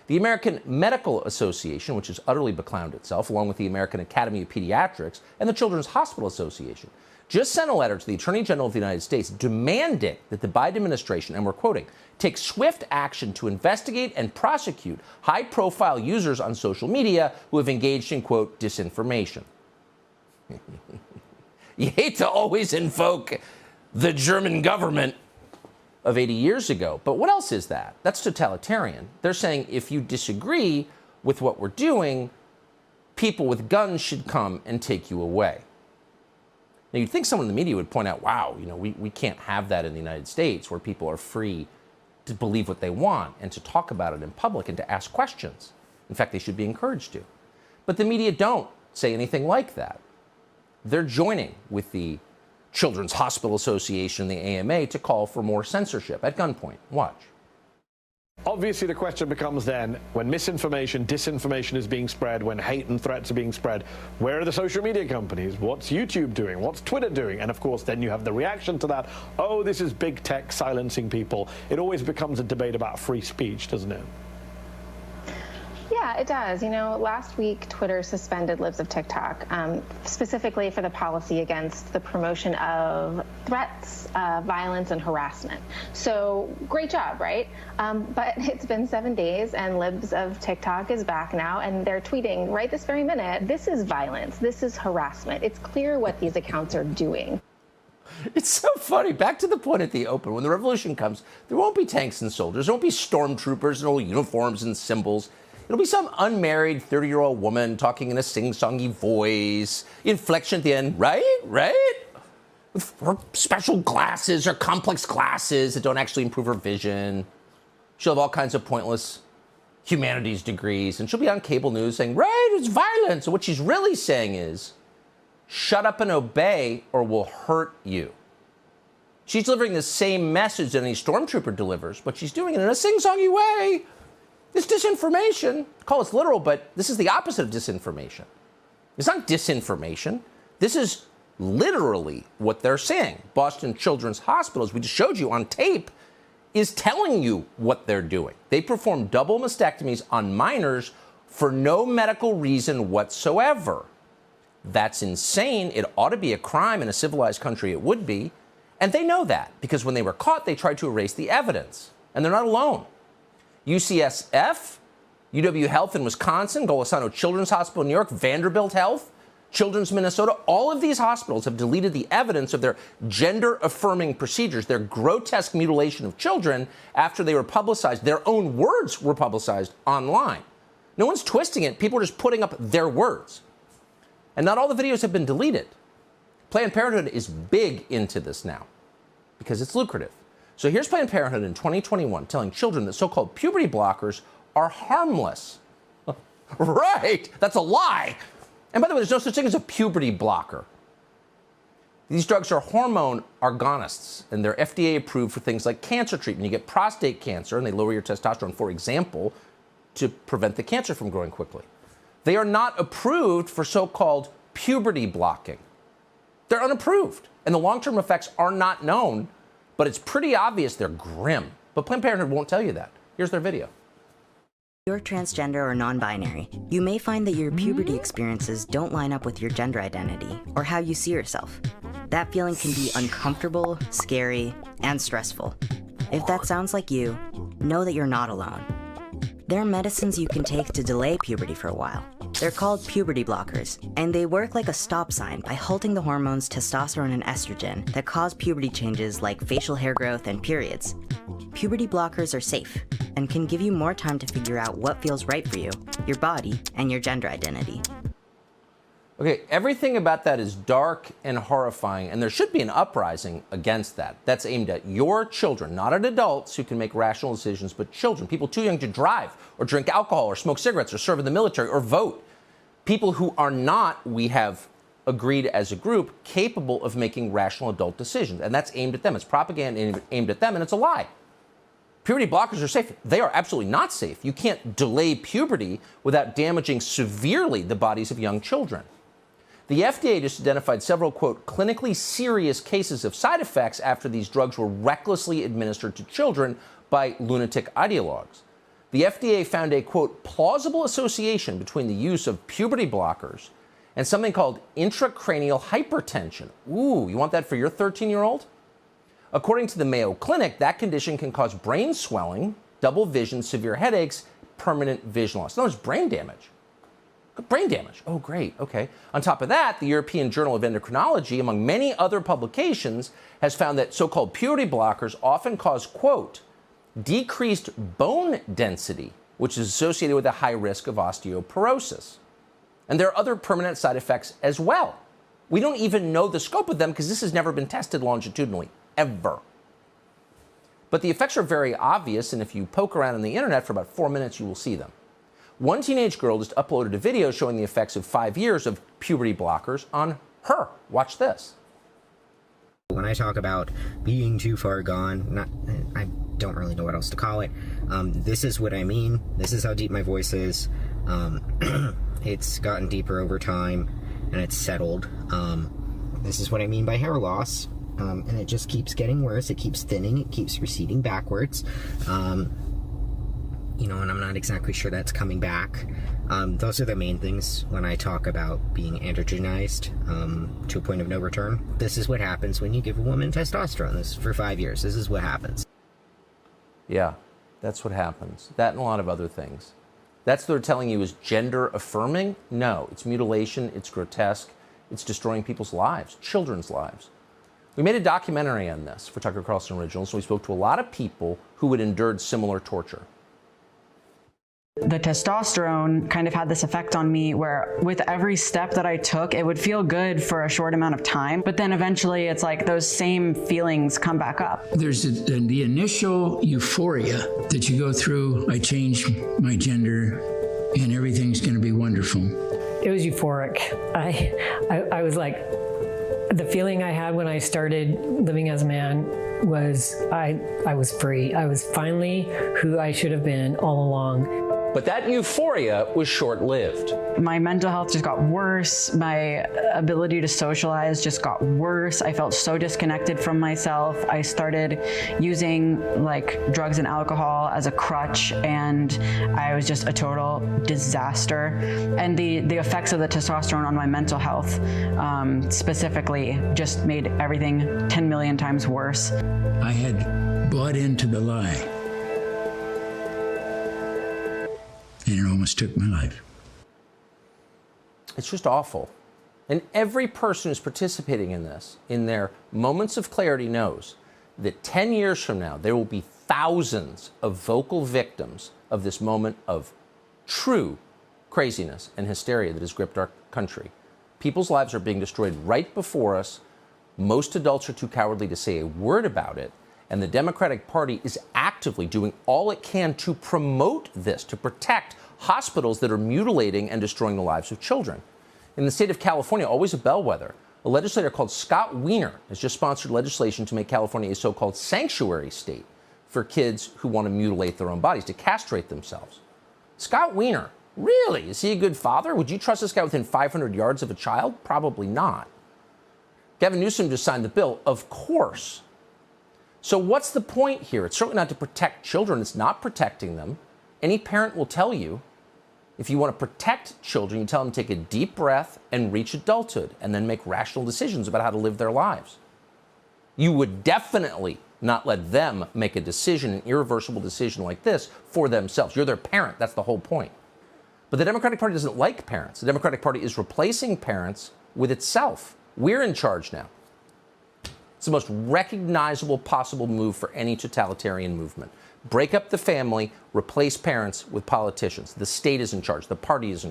The American Medical Association, which has utterly beclowned itself, along with the American Academy of Pediatrics and the Children's Hospital Association, just sent a letter to the Attorney General of the United States demanding that the Biden administration, and we're quoting, take swift action to investigate and prosecute high-profile users on social media who have engaged in, quote, disinformation. You hate to always invoke the German government of 80 years ago, but what else is that? That's totalitarian. They're saying if you disagree with what we're doing, people with guns should come and take you away. Now, you'd think someone in the media would point out, wow, we can't have that in the United States where people are free to believe what they want and to talk about it in public and to ask questions. In fact, they should be encouraged to. But the media don't say anything like that. They're joining with the Children's Hospital Association, the AMA, to call for more censorship at gunpoint. Watch. Obviously, the question becomes then, when misinformation, disinformation is being spread, when hate and threats are being spread, where are the social media companies? What's YouTube doing? What's Twitter doing? And of course, then you have the reaction to that. Oh, this is big tech silencing people. It always becomes a debate about free speech, doesn't it? Yeah, it does. Last week, Twitter suspended Libs of TikTok, specifically for the policy against the promotion of threats, violence, and harassment. So great job, right? But it's been 7 days, and Libs of TikTok is back now, and they're tweeting right this very minute, this is violence, this is harassment. It's clear what these accounts are doing. It's so funny. Back to the point at the open. When the revolution comes, there won't be tanks and soldiers. There won't be stormtroopers in old uniforms and symbols. It'll be some unmarried 30-year-old woman talking in a sing-songy voice, inflection at the end, right? With her special glasses or complex glasses that don't actually improve her vision. She'll have all kinds of pointless humanities degrees, and she'll be on cable news saying, right, it's violence. And what she's really saying is, shut up and obey or we'll hurt you. She's delivering the same message that any stormtrooper delivers, but she's doing it in a sing-songy way. It's disinformation. Call it literal, but this is the opposite of disinformation. It's not disinformation. This is literally what they're saying. Boston Children's Hospital, as we just showed you on tape, is telling you what they're doing. They perform double mastectomies on minors for no medical reason whatsoever. That's insane. It ought to be a crime in a civilized country. It would be. And they know that because when they were caught, they tried to erase the evidence. And they're not alone. UCSF, UW Health in Wisconsin, Golisano Children's Hospital in New York, Vanderbilt Health, Children's Minnesota, all of these hospitals have deleted the evidence of their gender-affirming procedures, their grotesque mutilation of children after they were publicized. Their own words were publicized online. No one's twisting it. People are just putting up their words. And not all the videos have been deleted. Planned Parenthood is big into this now because it's lucrative. So here's Planned Parenthood in 2021 telling children that so-called puberty blockers are harmless. Right, that's a lie. And by the way, there's no such thing as a puberty blocker. These drugs are hormone agonists, and they're FDA approved for things like cancer treatment. You get prostate cancer, and they lower your testosterone, for example, to prevent the cancer from growing quickly. They are not approved for so-called puberty blocking. They're unapproved, and the long-term effects are not known. But it's pretty obvious they're grim. But Planned Parenthood won't tell you that. Here's their video. If you're transgender or non-binary, you may find that your puberty experiences don't line up with your gender identity or how you see yourself. That feeling can be uncomfortable, scary, and stressful. If that sounds like you, know that you're not alone. There are medicines you can take to delay puberty for a while. They're called puberty blockers, and they work like a stop sign by halting the hormones testosterone and estrogen that cause puberty changes like facial hair growth and periods. Puberty blockers are safe and can give you more time to figure out what feels right for you, your body, and your gender identity. Okay, everything about that is dark and horrifying, and there should be an uprising against that. That's aimed at your children, not at adults who can make rational decisions, but children, people too young to drive or drink alcohol or smoke cigarettes or serve in the military or vote. People who are not, we have agreed as a group, capable of making rational adult decisions. And that's aimed at them. It's propaganda aimed at them, and it's a lie. Puberty blockers are safe. They are absolutely not safe. You can't delay puberty without damaging severely the bodies of young children. The FDA just identified several, quote, clinically serious cases of side effects after these drugs were recklessly administered to children by lunatic ideologues. The FDA found a, quote, plausible association between the use of puberty blockers and something called intracranial hypertension. Ooh, you want that for your 13-year-old? According to the Mayo Clinic, that condition can cause brain swelling, double vision, severe headaches, permanent vision loss. In other words, brain damage. Brain damage. Oh, great. Okay. On top of that, the European Journal of Endocrinology, among many other publications, has found that so-called puberty blockers often cause, quote, decreased bone density, which is associated with a high risk of osteoporosis. And there are other permanent side effects as well. We don't even know the scope of them because this has never been tested longitudinally, ever. But the effects are very obvious, and if you poke around on the internet for about 4 minutes, you will see them. One teenage girl just uploaded a video showing the effects of 5 years of puberty blockers on her. Watch this. When I talk about being too far gone, I don't really know what else to call it. This is what I mean. This is how deep my voice is. It's gotten deeper over time, and it's settled. This is what I mean by hair loss. And it just keeps getting worse. It keeps thinning. It keeps receding backwards. And I'm not exactly sure that's coming back. Those are the main things when I talk about being androgenized to a point of no return. This is what happens when you give a woman testosterone. This is for 5 years. This is what happens. Yeah, that's what happens. That and a lot of other things. That's what they're telling you is gender-affirming? No, it's mutilation, it's grotesque, it's destroying people's lives, children's lives. We made a documentary on this for Tucker Carlson Originals, so we spoke to a lot of people who had endured similar torture. The testosterone kind of had this effect on me where with every step that I took, it would feel good for a short amount of time, but then eventually it's like those same feelings come back up. There's the initial euphoria that you go through. I changed my gender and everything's going to be wonderful. It was euphoric. I was like, the feeling I had when I started living as a man was I was free. I was finally who I should have been all along. But that euphoria was short-lived. My mental health just got worse. My ability to socialize just got worse. I felt so disconnected from myself. I started using drugs and alcohol as a crutch, and I was just a total disaster. And the effects of the testosterone on my mental health specifically just made everything 10 million times worse. I had bought into the lie. And it almost took my life. It's just awful. And every person who's participating in this, in their moments of clarity, knows that 10 years from now, there will be thousands of vocal victims of this moment of true craziness and hysteria that has gripped our country. People's lives are being destroyed right before us. Most adults are too cowardly to say a word about it. And the Democratic Party is actively doing all it can to promote this, to protect hospitals that are mutilating and destroying the lives of children. In the state of California, always a bellwether, a legislator called Scott Wiener has just sponsored legislation to make California a so-called sanctuary state for kids who want to mutilate their own bodies, to castrate themselves. Scott Wiener, really? Is he a good father? Would you trust this guy within 500 yards of a child? Probably not. Gavin Newsom just signed the bill, of course. So what's the point here? It's certainly not to protect children. It's not protecting them. Any parent will tell you, if you want to protect children, you tell them to take a deep breath and reach adulthood and then make rational decisions about how to live their lives. You would definitely not let them make a decision, an irreversible decision like this, for themselves. You're their parent. That's the whole point. But the Democratic Party doesn't like parents. The Democratic Party is replacing parents with itself. We're in charge now. It's the most recognizable possible move for any totalitarian movement. Break up the family, replace parents with politicians. The state is in charge. The party is in charge.